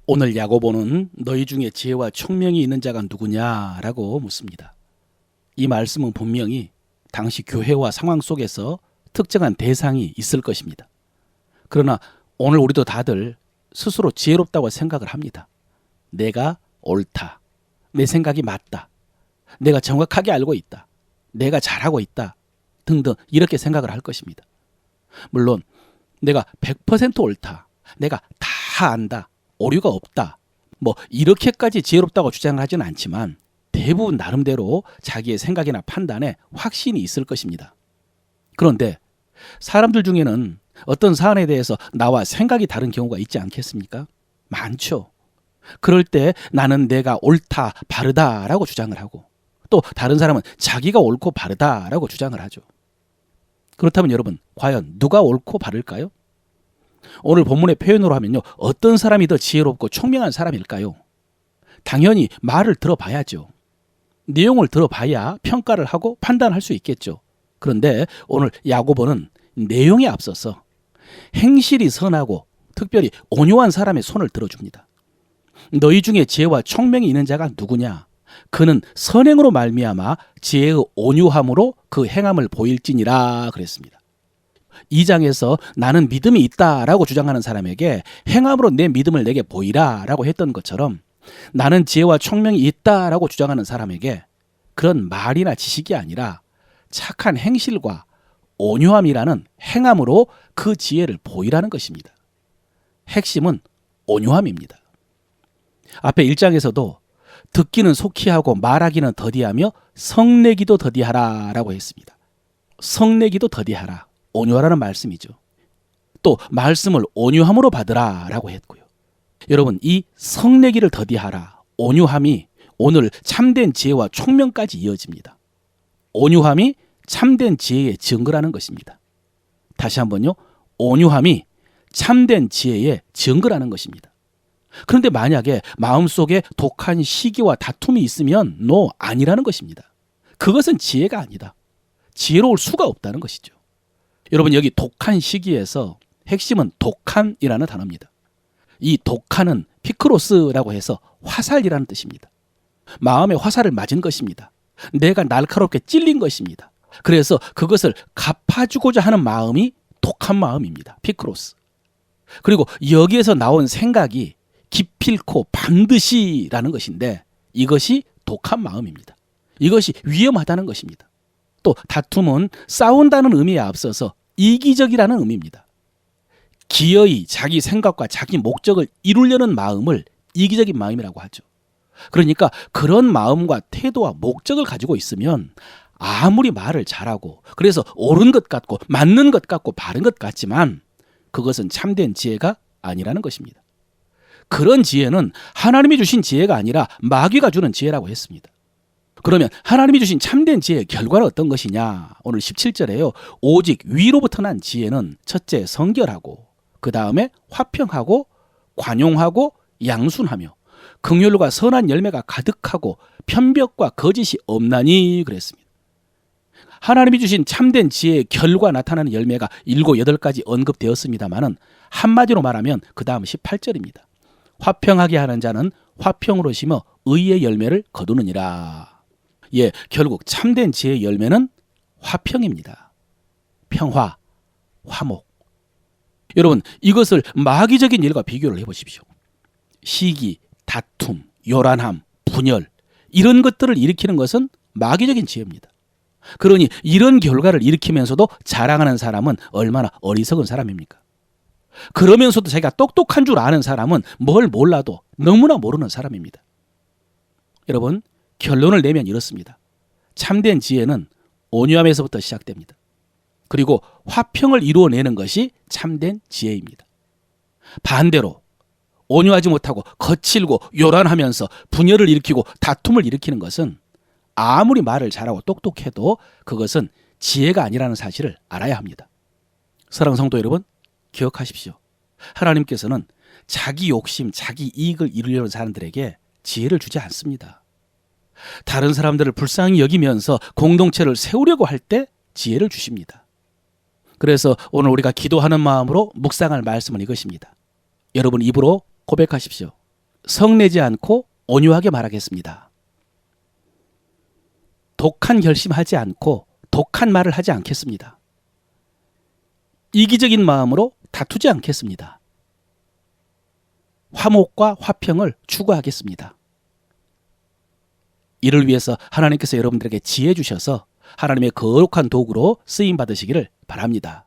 오늘 야고보는 너희 중에 지혜와 총명이 있는 자가 누구냐라고 묻습니다. 이 말씀은 분명히 당시 교회와 상황 속에서 특정한 대상이 있을 것입니다. 그러나 오늘 우리도 다들 스스로 지혜롭다고 생각을 합니다. 내가 옳다. 내 생각이 맞다. 내가 정확하게 알고 있다. 내가 잘하고 있다. 등등 이렇게 생각을 할 것입니다. 물론 내가 100% 옳다. 내가 다 안다. 오류가 없다. 이렇게까지 지혜롭다고 주장을 하지는 않지만 대부분 나름대로 자기의 생각이나 판단에 확신이 있을 것입니다. 그런데 사람들 중에는 어떤 사안에 대해서 나와 생각이 다른 경우가 있지 않겠습니까? 많죠. 그럴 때 나는 내가 옳다, 바르다라고 주장을 하고 또 다른 사람은 자기가 옳고 바르다라고 주장을 하죠. 그렇다면 여러분, 과연 누가 옳고 바를까요? 오늘 본문의 표현으로 하면요. 어떤 사람이 더 지혜롭고 총명한 사람일까요? 당연히 말을 들어봐야죠. 내용을 들어봐야 평가를 하고 판단할 수 있겠죠. 그런데 오늘 야고보는 내용에 앞서서 행실이 선하고 특별히 온유한 사람의 손을 들어줍니다. 너희 중에 지혜와 총명이 있는 자가 누구냐? 그는 선행으로 말미암아 지혜의 온유함으로 그 행함을 보일지니라 그랬습니다. 이 장에서 나는 믿음이 있다라고 주장하는 사람에게 행함으로 내 믿음을 내게 보이라라고 했던 것처럼 나는 지혜와 총명이 있다라고 주장하는 사람에게 그런 말이나 지식이 아니라 착한 행실과 온유함이라는 행함으로 그 지혜를 보이라는 것입니다. 핵심은 온유함입니다. 앞에 1장에서도 듣기는 속히 하고 말하기는 더디하며 성내기도 더디하라라고 했습니다. 성내기도 더디하라. 온유하라는 말씀이죠. 또 말씀을 온유함으로 받으라라고 했고요. 여러분, 이 성내기를 더디하라, 온유함이 오늘 참된 지혜와 총명까지 이어집니다. 온유함이 참된 지혜의 증거라는 것입니다. 다시 한번요. 온유함이 참된 지혜의 증거라는 것입니다. 그런데 만약에 마음속에 독한 시기와 다툼이 있으면 아니라는 것입니다. 그것은 지혜가 아니다. 지혜로울 수가 없다는 것이죠. 여러분, 여기 독한 시기에서 핵심은 독한이라는 단어입니다. 이 독한은 피크로스라고 해서 화살이라는 뜻입니다. 마음에 화살을 맞은 것입니다. 내가 날카롭게 찔린 것입니다. 그래서 그것을 갚아주고자 하는 마음이 독한 마음입니다. 피크로스. 그리고 여기에서 나온 생각이 기필코 반드시라는 것인데 이것이 독한 마음입니다. 이것이 위험하다는 것입니다. 또 다툼은 싸운다는 의미에 앞서서 이기적이라는 의미입니다. 기어이 자기 생각과 자기 목적을 이루려는 마음을 이기적인 마음이라고 하죠. 그러니까 그런 마음과 태도와 목적을 가지고 있으면 아무리 말을 잘하고 그래서 옳은 것 같고 맞는 것 같고 바른 것 같지만 그것은 참된 지혜가 아니라는 것입니다. 그런 지혜는 하나님이 주신 지혜가 아니라 마귀가 주는 지혜라고 했습니다. 그러면 하나님이 주신 참된 지혜의 결과는 어떤 것이냐? 오늘 17절에요. 오직 위로부터 난 지혜는 첫째 성결하고 그 다음에 화평하고 관용하고 양순하며 긍휼과 선한 열매가 가득하고 편벽과 거짓이 없나니 그랬습니다. 하나님이 주신 참된 지혜의 결과 나타나는 열매가 7, 8가지 언급되었습니다마는 한마디로 말하면 그 다음 18절입니다. 화평하게 하는 자는 화평으로 심어 의의 열매를 거두느니라. 결국 참된 지혜의 열매는 화평입니다. 평화, 화목. 여러분, 이것을 마귀적인 일과 비교를 해보십시오. 시기, 다툼, 요란함, 분열 이런 것들을 일으키는 것은 마귀적인 지혜입니다. 그러니 이런 결과를 일으키면서도 자랑하는 사람은 얼마나 어리석은 사람입니까? 그러면서도 자기가 똑똑한 줄 아는 사람은 뭘 몰라도 너무나 모르는 사람입니다. 여러분, 결론을 내면 이렇습니다. 참된 지혜는 온유함에서부터 시작됩니다. 그리고 화평을 이루어내는 것이 참된 지혜입니다. 반대로 온유하지 못하고 거칠고 요란하면서 분열을 일으키고 다툼을 일으키는 것은 아무리 말을 잘하고 똑똑해도 그것은 지혜가 아니라는 사실을 알아야 합니다. 사랑하는 성도 여러분, 기억하십시오. 하나님께서는 자기 욕심, 자기 이익을 이루려는 사람들에게 지혜를 주지 않습니다. 다른 사람들을 불쌍히 여기면서 공동체를 세우려고 할 때 지혜를 주십니다. 그래서 오늘 우리가 기도하는 마음으로 묵상할 말씀은 이것입니다. 여러분 입으로 고백하십시오. 성내지 않고 온유하게 말하겠습니다. 독한 결심하지 않고 독한 말을 하지 않겠습니다. 이기적인 마음으로 다투지 않겠습니다. 화목과 화평을 추구하겠습니다. 이를 위해서 하나님께서 여러분들에게 지혜 주셔서 하나님의 거룩한 도구로 쓰임 받으시기를 바랍니다.